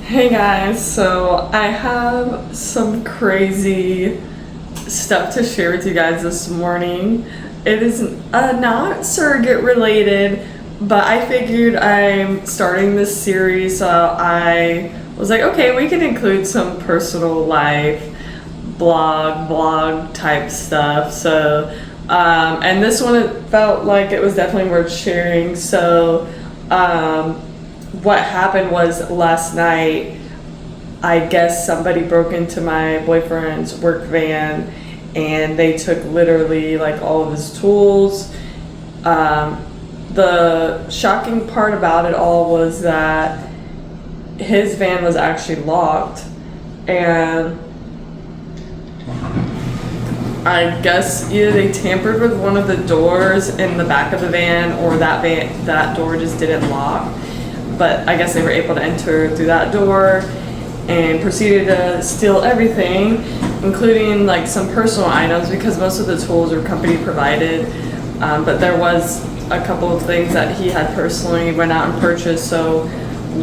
Hey guys, so I have some crazy stuff to share with you guys this morning. It is not surrogate related, but I figured I'm starting this series, so I was like, okay, we can include some personal life, blog type stuff. So, and this one, it felt like it was definitely worth sharing. So, what happened was last night, I guess somebody broke into my boyfriend's work van and they took literally like all of his tools. The shocking part about it all was that his van was actually locked, and I guess either they tampered with one of the doors in the back of the van, or that door just didn't lock. But I guess they were able to enter through that door and proceeded to steal everything, including like some personal items, because most of the tools were company provided. But there was a couple of things that he had personally went out and purchased. So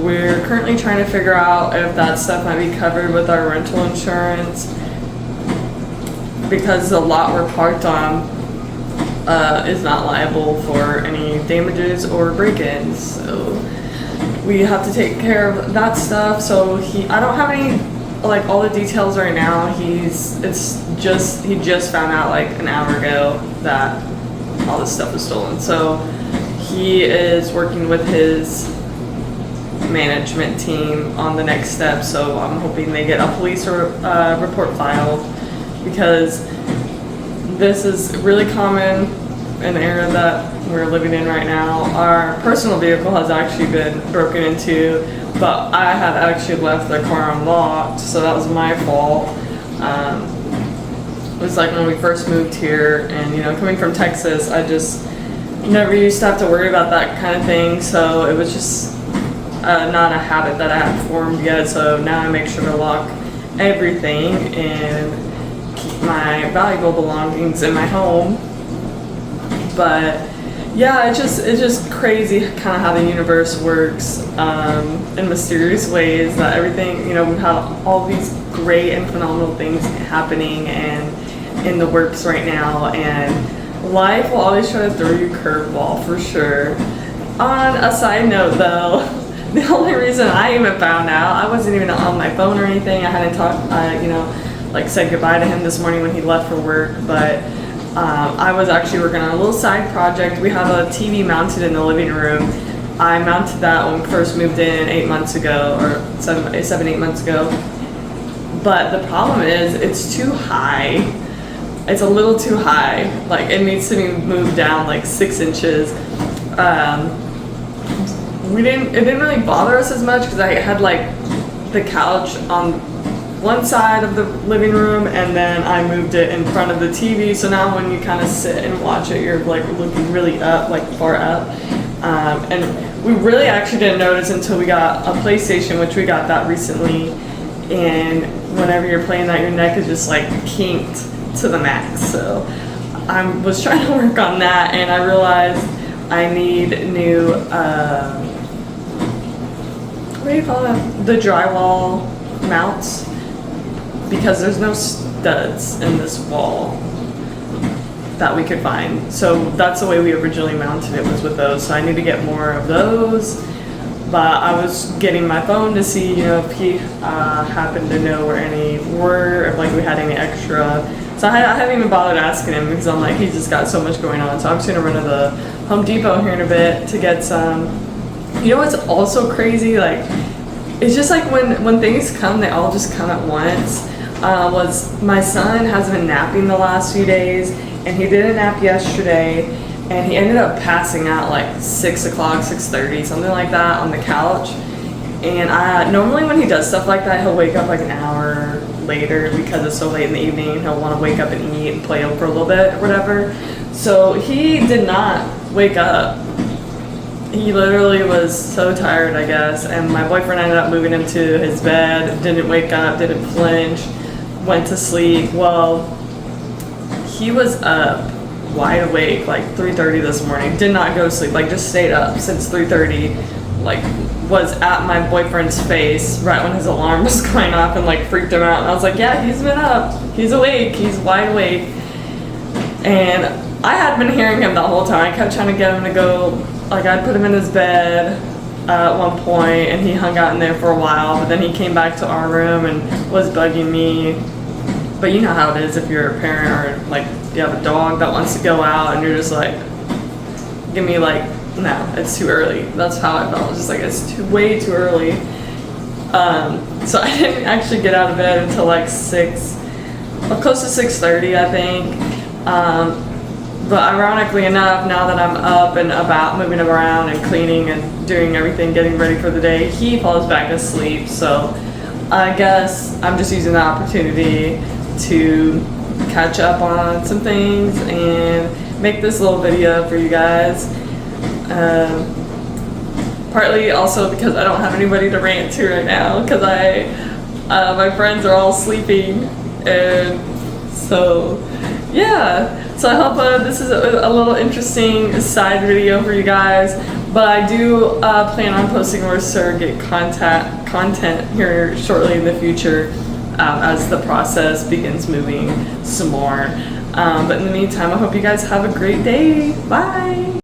we're currently trying to figure out if that stuff might be covered with our rental insurance, because the lot we're parked on is not liable for any damages or break-ins. So we have to take care of that stuff. So I don't have any like all the details right now. He just found out like an hour ago that all this stuff was stolen. So he is working with his management team on the next step. So I'm hoping they get a police report filed, because this is really common in the area that we're living in right now. Our personal vehicle has actually been broken into, but I had actually left the car unlocked, so that was my fault. It was like when we first moved here, and coming from Texas, I just never used to have to worry about that kind of thing, so it was just not a habit that I had formed yet. So now I make sure to lock everything and keep my valuable belongings in my home. But yeah, it's just crazy kind of how the universe works in mysterious ways, that everything, we've had all these great and phenomenal things happening and in the works right now, and life will always try to throw you a curveball for sure. On a side note though, the only reason I even found out, I wasn't even on my phone or anything. I hadn't talked, said goodbye to him this morning when he left for work, but I was actually working on a little side project. We have a TV mounted in the living room. I mounted that when we first moved in 8 months ago, or 7, 8 months ago. But the problem is it's too high. It's a little too high. Like, it needs to be moved down like 6 inches. It didn't really bother us as much because I had like the couch on one side of the living room, and then I moved it in front of the TV. So now when you kind of sit and watch it, you're like looking really up, like far up. And we really actually didn't notice until we got a PlayStation, which we got that recently. And whenever you're playing that, your neck is just like kinked to the max. So I was trying to work on that, and I realized I need new, what do you call them? The drywall mounts, because there's no studs in this wall that we could find. So that's the way we originally mounted it, was with those. So I need to get more of those. But I was getting my phone to see, if he happened to know where any were, if like we had any extra. So I haven't even bothered asking him, because I'm like, he's just got so much going on. So I'm just gonna run to the Home Depot here in a bit to get some. What's also crazy? Like, it's just like when things come, they all just come at once. Was my son has been napping the last few days, and he did a nap yesterday, and he ended up passing out like 6 o'clock, 6:30, something like that, on the couch. And normally when he does stuff like that, he'll wake up like an hour later, because it's so late in the evening, and he'll want to wake up and eat and play for a little bit or whatever. So he did not wake up. He literally was so tired, I guess, and my boyfriend ended up moving him to his bed, didn't wake up, didn't flinch, went to sleep. Well, he was up wide awake like 3:30 this morning, did not go to sleep, like just stayed up since 3:30, like was at my boyfriend's face right when his alarm was going off and like freaked him out. And I was like, yeah, he's been up, he's awake, he's wide awake. And I had been hearing him the whole time. I kept trying to get him to go, like I'd put him in his bed at one point and he hung out in there for a while, but then he came back to our room and was bugging me. But you know how it is if you're a parent or like you have a dog that wants to go out and you're just like, give me like, no, it's too early. That's how I felt. Just like it's way too early. So I didn't actually get out of bed until like close to 6:30, I think. But ironically enough, now that I'm up and about, moving around and cleaning and doing everything, getting ready for the day, he falls back asleep. So I guess I'm just using the opportunity to catch up on some things and make this little video for you guys. Partly also because I don't have anybody to rant to right now because my friends are all sleeping, and so yeah. So I hope this is a little interesting side video for you guys. But I do plan on posting more surrogate content here shortly in the future as the process begins moving some more. But in the meantime, I hope you guys have a great day. Bye!